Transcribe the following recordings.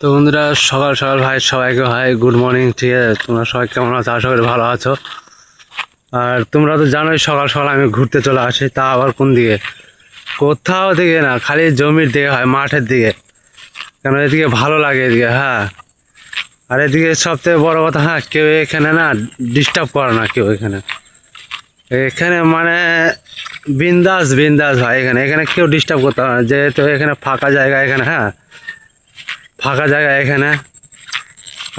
তো বন্ধুরা, সকাল সকাল ভাই সবাইকে ভাই গুড মর্নিং। ঠিক আছে, তোমরা সবাই কেমন আছো? আশা করি ভালো আছো। আর তোমরা তো জানোই সকাল সকাল আমি ঘুরতে চলে আসি, তা আবার কোন দিকে? কোথাও দিকে না, খালি জমির দিকে হয়, মাঠের দিকে। কেন এদিকে ভালো লাগে এদিকে। হ্যাঁ, আর এদিকে সবথেকে বড় কথা, হ্যাঁ, কেউ এখানে না ডিস্টার্ব করে না কেউ এখানে। এখানে মানে বিন্দাস বিন্দাস ভাই, এখানে এখানে কেউ ডিস্টার্ব করতে পারে না, যেহেতু এখানে ফাঁকা জায়গা। এখানে হ্যাঁ, ফাঁকা জায়গা এখানে।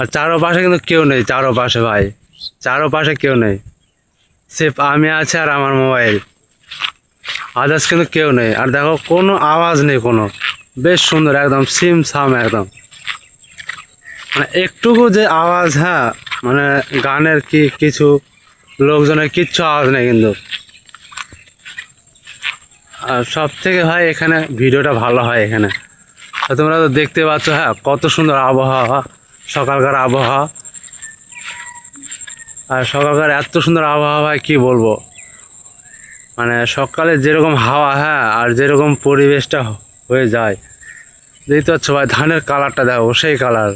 আর চারোপাশে কিন্তু কেউ নেই, চারোপাশে ভাই, চারোপাশে কেউ নেই, সির্ফ আমি আছি আর আমার মোবাইল। আদার্স কিন্তু কেউ নেই। আর দেখো, কোনো আওয়াজ নেই কোনো, বেশ সুন্দর একদম, সিম সাম একদম। মানে একটুকু যে আওয়াজ, হ্যাঁ, মানে গানের কি কিছু লোকজনের কিচ্ছু আওয়াজ নেই কিন্তু। আর সব থেকে ভাই এখানে ভিডিওটা ভালো হয় এখানে। আর তোমরা তো দেখতে পাচ্ছ, হ্যাঁ, কত সুন্দর আবহাওয়া, সকালকার আবহাওয়া। আর সকালকার এত সুন্দর আবহাওয়া ভাই, কি বলবো। মানে সকালে যেরকম হাওয়া, হ্যাঁ, আর যেরকম পরিবেশটা হয়ে যায়, দেখতে পাচ্ছ ভাই, ধানের কালারটা দেখো, সেই কালার।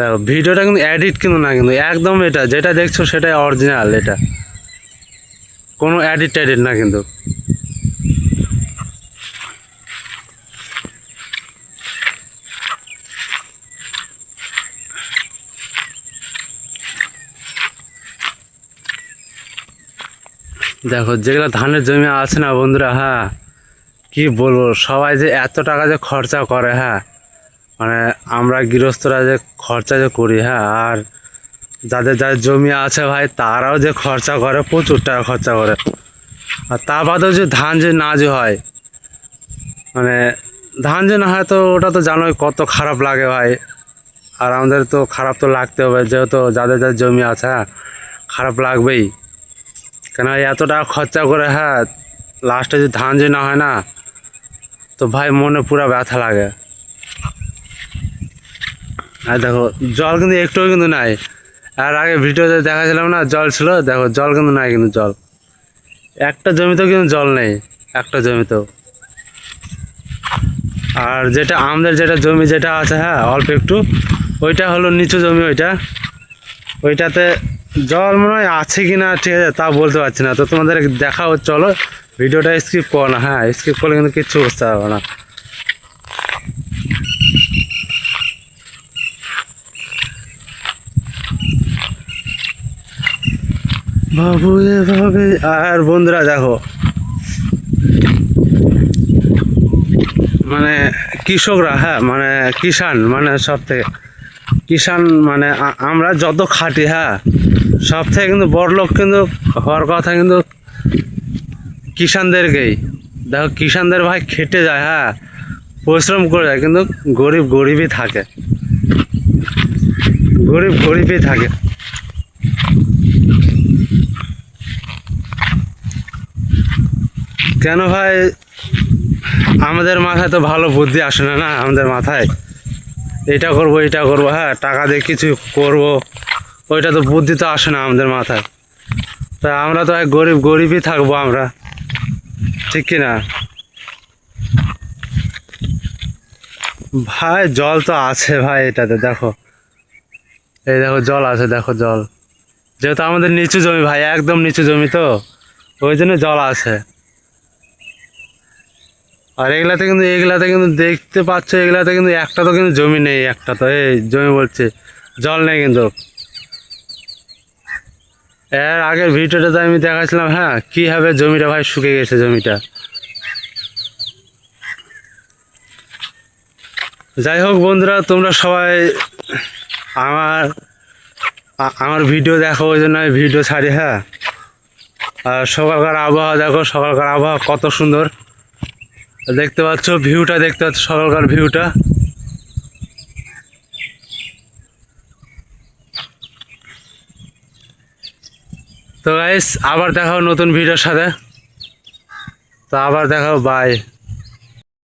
দেখো ভিডিওটা কিন্তু এডিট কিন্তু না, কিন্তু একদম এটা যেটা দেখছো সেটাই অরিজিনাল, এটা কোনো এডিট টেডিট না কিন্তু। দেখো যেগুলো ধানের জমি আছে না বন্ধুরা, হ্যাঁ, কি বলবো, সবাই যে এত টাকা যে খরচা করে, হ্যাঁ, মানে আমরা গৃহস্থরা যে খরচা যে করি, হ্যাঁ, আর যাদের যাদের জমি আছে ভাই, তারাও যে খরচা করে, প্রচুর টাকা খরচা করে। আর তা বাদেও যে ধান যে না যে হয়, মানে ধান যে না হয়, তো ওটা তো জানোই কত খারাপ লাগে ভাই। আর আমাদের তো খারাপ তো লাগতে হবে, যেহেতু যাদের যাদের জমি আছে, হ্যাঁ, খারাপ লাগবেই। কেন এত টাকা খরচা করে, হ্যাঁ, লাস্টে যদি ধান যে না হয় না, তো ভাই মনে পুরো ব্যথা লাগে। আর দেখো জল কিন্তু একটুও কিন্তু নাই। আর আগে ভিডিওতে দেখাছিলাম না, জল ছিল, দেখো জল কিন্তু নাই, কিন্তু জল একটা জমিতেও কিন্তু জল নেই, একটা জমিতেও। আর যেটা আমাদের যেটা জমি যেটা আছে, হ্যাঁ, অল্প একটু, ওইটা হলো নিচু জমি, ওইটাতে জল মনে হয় আছে কি না, ঠিক আছে, তা বলতে পারছি না। তো তোমাদের দেখাও, চলো ভিডিওটা স্কিপ করো না, হ্যাঁ, স্কিপ করলে কিন্তু কিচ্ছু বুঝতে পারবে না। বাবু এভাবে। আর বন্ধুরা দেখো, মানে কৃষকরা, হ্যাঁ, মানে কিষান, মানে সব থেকে কিষান, মানে আমরা যত খাটি, হ্যাঁ, সব থেকে কিন্তু বড় লোক কিন্তু হওয়ার কথা কিন্তু কিষানদেরকেই। দেখো কিষানদের ভাই খেটে যায়, হ্যাঁ, পরিশ্রম করে যায়, কিন্তু গরিব গরিবই থাকে, গরিব গরিবই থাকে। কেন ভাই, আমাদের মাথায় তো ভালো বুদ্ধি আসে না, না আমাদের মাথায় এটা করবো এটা করবো, হ্যাঁ, টাকা দিয়ে কিছু করব, ওইটা তো বুদ্ধি তো আসে না আমাদের মাথায়। তা আমরা তো এক গরিব গরিবই থাকবো আমরা, ঠিক কি না ভাই? জল তো আছে ভাই এটাতে, দেখো, এই দেখো জল আছে, দেখো জল, যেহেতু আমাদের নিচু জমি ভাই, একদম নিচু জমি, তো ওই জন্য জল আছে। আর এগুলাতে কিন্তু দেখতে পাচ্ছ, এগুলাতে কিন্তু একটা তো কিন্তু জমি নেই, একটা তো, এই জমি বলছে, জল নেই কিন্তু। এর আগের ভিডিওটাতে আমি দেখাচ্ছিলাম, হ্যাঁ, কীভাবে জমিটা ভাই শুকিয়ে গেছে জমিটা। যাই হোক বন্ধুরা, তোমরা সবাই আমার আমার ভিডিও দেখো, ওই জন্য আমি ভিডিও ছাড়ি, হ্যাঁ। আর সকালকার আবহাওয়া দেখো, সকালকার আবহাওয়া কত সুন্দর দেখতে পাচ্ছ, ভিউটা দেখতে পাচ্ছ, সকালকার ভিউটা। তো গাইস, আবার দেখাও নতুন ভিডিওর সাথে, তো আবার দেখাও, বাই।